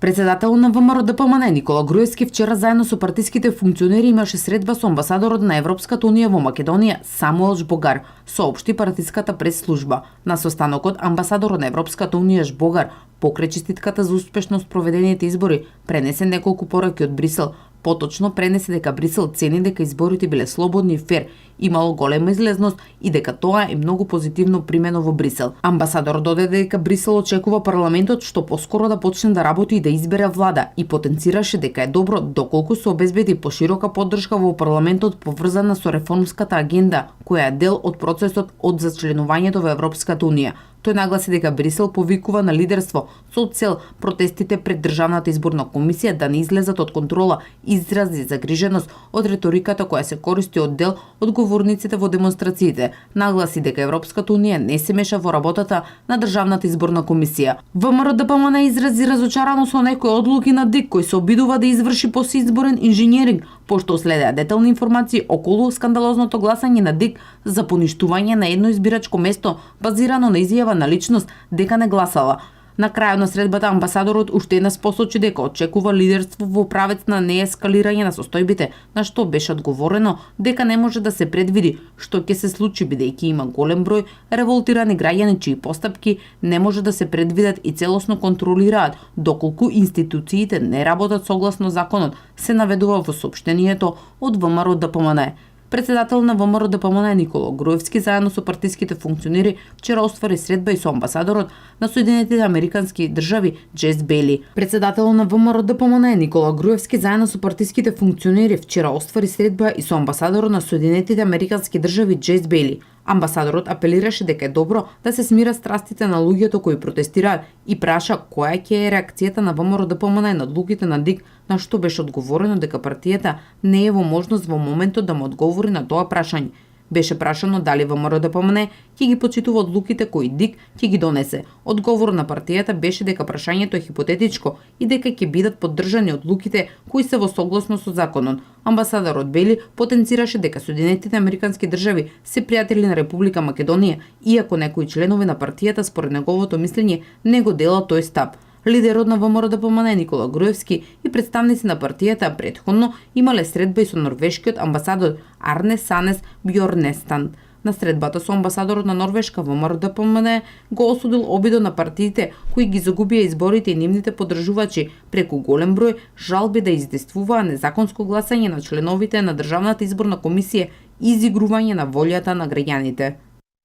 Председател на ВМРО ДПМН Никола Груевски вчера заедно со партиските функционери имаше средба со амбасадорот на Европската унија во Македонија Самуел Жбогар, соопшти партиската прес-служба. На состанокот амбасадорот на Европската унија Жбогар покрај честитката за успешно спроведените избори пренесе неколку пораки од Брисел. Поточно пренесе дека Брисел цени дека изборите биле слободни и фер, имало голема излезност и дека тоа е многу позитивно примено во Брисел. Амбасадор додаде дека Брисел очекува парламентот што поскоро да почне да работи и да избере влада и потенцираше дека е добро доколку се обезбеди поширока поддршка во парламентот поврзана со реформската агенда, која е дел од процесот од зачленувањето во Европската унија. Тој нагласи дека Брисел повикува на лидерство со цел протестите пред Државната изборна комисија да не излезат од контрола, изрази загриженост од риториката која се користи од дел од говорниците во демонстрациите. Нагласи дека Европската унија не се меша во работата на Државната изборна комисија. ВМРО ДПМН изрази разочараност со некои одлуки на ДИК кој се обидува да изврши постизборен инженеринг, пошто следеа детални информации околу скандалозното гласање на ДИК за поништување на едно избирачко место базирано на изјава на личност дека не гласала. На крајот на средбата амбасадорот уште еднаш посочи дека очекува лидерство во правец на неескалирање на состојбите, на што беше одговорено дека не може да се предвиди што ќе се случи бидејќи има голем број револтирани граѓани чии постапки не може да се предвидат и целосно контролираат доколку институциите не работат согласно законот, се наведува во соопштението од ВМРО ДПМН. Председател на ВМРО ДПМН Никола Груевски заедно со партиските функционери вчера оствари средба и со амбасадорот на Соединетите Американски држави Джес Бели. Председател на ВМРО ДПМН Никола Груевски заедно со партиските функционери вчера оствари средба и со амбасадорот на Соединетите Американски држави Джес Бели. Амбасадорот апелираше дека е добро да се смират страстите на луѓето кои протестираат и праша која ќе е реакцијата на ВМРО ДПМН на одлуките на ДИК, на што беше одговорено дека партијата не е во можност во моментот да му одговори на тоа прашање. Беше прашано дали ВМРО ДПМН ќе ги почитува одлуките кои ДИК ќе ги донесе. Одговор на партијата беше дека прашањето е хипотетичко и дека ќе бидат поддржани одлуките кои се во согласно со законот. Амбасадорот Бели потенцираше дека Соединетите Американски држави се пријатели на Република Македонија, иако некои членови на партијата според неговото мислење не го делат тој став. Лидерот на ВМРО ДПМН Никола Груевски и представници на партијата претходно имале средба и со норвешкиот амбасадор Арне Санес Бјорнестанд. На средбата со амбасадорот на Норвешка ВМРО ДПМН го осудил обидот на партиите кои ги загубија изборите и нивните поддржувачи преку голем број жалби да издействуваа незаконско гласање на членовите на Државната изборна комисија и изигрување на волјата на граѓаните.